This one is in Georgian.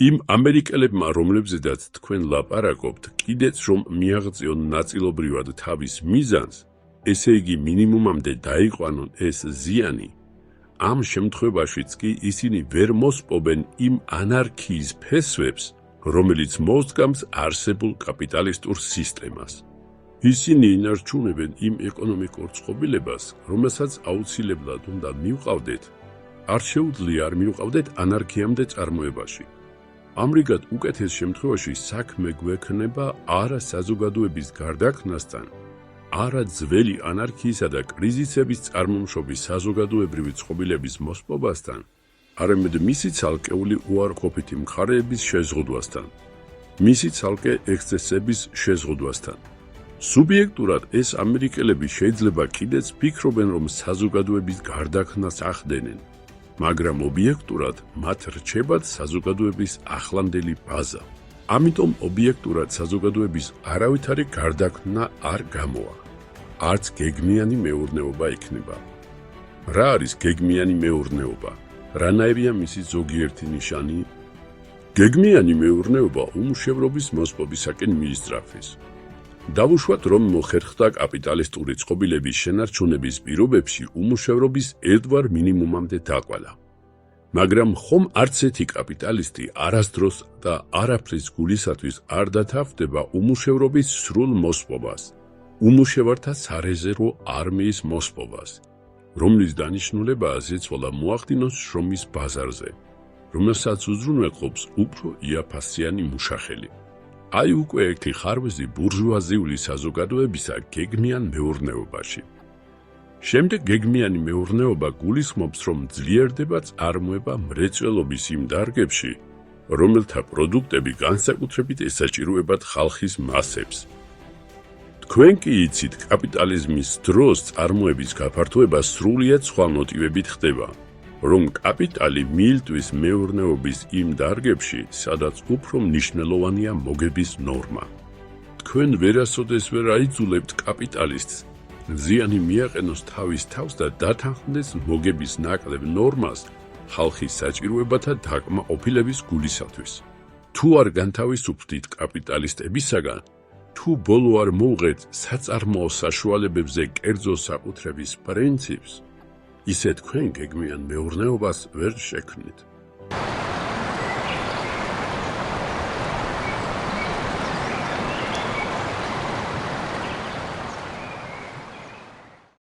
იმ ამერიკელებმა, რომლებზედაც თქვენ ლაპარაკობთ, კიდეც რომ მიაღწიონ ნაწილობრივად თავის მიზანს, ესე იგი მინიმუმამდე დაიყვანონ ეს ზიანი, ამ შემთხვევაშიც კი ისინი ვერ მოსპობენ იმ ანარქიის ფესვებს, რომელიც მოსდგამს არსებულ კაპიტალისტურ სისტემას. ისინი ინარჩუნებენ იმ ეკონომიკურ წყობილებას, რომელსაც აუცილებლად უნდა მივყავდეთ, არ შეუძლია არ მივყავდეთ ანარქიამდე წარმოებაში. ამრიგად უკეთეს შემთხვევაში საქმე გვექნება არა საზოგადოების გარდაქმნასთან, არა ძველი ანარქიისა და კრიზისების წარმომშობის საზოგადოებრივი წყობილების მოსპობასთან, არამედ მისი ცალკეული უარყოფითი მხარეების შეზღუდვასთან, მისი ცალკე ექსცესების შეზღუდვასთან. სუბიექტურად ეს ამერიკელები შეიძლება კიდეც ფიქრობენ, რომ საზოგადოების გარდაქმნას ახდენენ, მაგრამ ობიექტურად მათ რჩებათ საზოგადოების ახლანდელი ბაზა. ამიტომ ობიექტურად საზოგადოების არავითარი გარდაქმნა არ გამოვა. არც გეგმიანი მეურნეობა იქნება. რა არის გეგმიანი მეურნეობა? რანაირია მისი ზოგიერთი ნიშანი? გეგმიანი მეურნეობა უმუშევრობის მოსპობისაკენ მიისწრაფვის. დავუშვათ, რომ მოხერხდა კაპიტალისტური წყობილების შენარჩუნების პირობებში უმუშევრობის ერთგვარ მინიმუმამდე დაყვალა. მაგრამ ხომ არც ერთი კაპიტალისტი არასდროს და არაფრის გულისათვის არ დათანხმდება უმუშევრობის სრულ მოსპობას, უმუშევართა სარეზერვო არმიის მოსპობას, რომლის დანიშნულებაა ზეცვალა მოახდინოს შრომის ბაზარზე, რომელსაც უზრუნველყოფს უფრო იაფასიანი მუშახელი. აი უკვე ერთი ხარვეზი ბურჟუაზიული საზოგადოებისა გეგმიან მეურნეობაში. შემდეგ გეგმიანი მეურნეობა გულისხმობს, რომ ძლიერდება წარმოება მრეწველობის იმ დარგებში, რომელთა პროდუქტები განსაკუთრებით ესაჭიროებათ ხალხის მასებს. თქვენ კი იცით, კაპიტალიზმის დროს წარმოების გაფართოება სრულიად სხვა მოტივებით ხდება, რომ კაპიტალი მიილტვის მეურნეობის იმ დარგებში, სადაც უფრო მნიშვნელოვანია მოგების ნორმა. თქვენ ვერასოდეს ვერ აიძულებთ კაპიტალისტს ზიანი მიაყენოს თავის თავს და დათანხმდეს მოგების ნაკლებ ნორმას ხალხის საჭიროებათა დაკმაყოფილების გულისათვის. თუ არ განთავისუფლდით კაპიტალისტებისაგან, თუ ბოლო არ მოუღეთ საწარმოო საშუალებებზე კერძო საკუთრების პრინციპს, ისე თქვენ გეგმიან მეურნეობას ვერ შექმნით.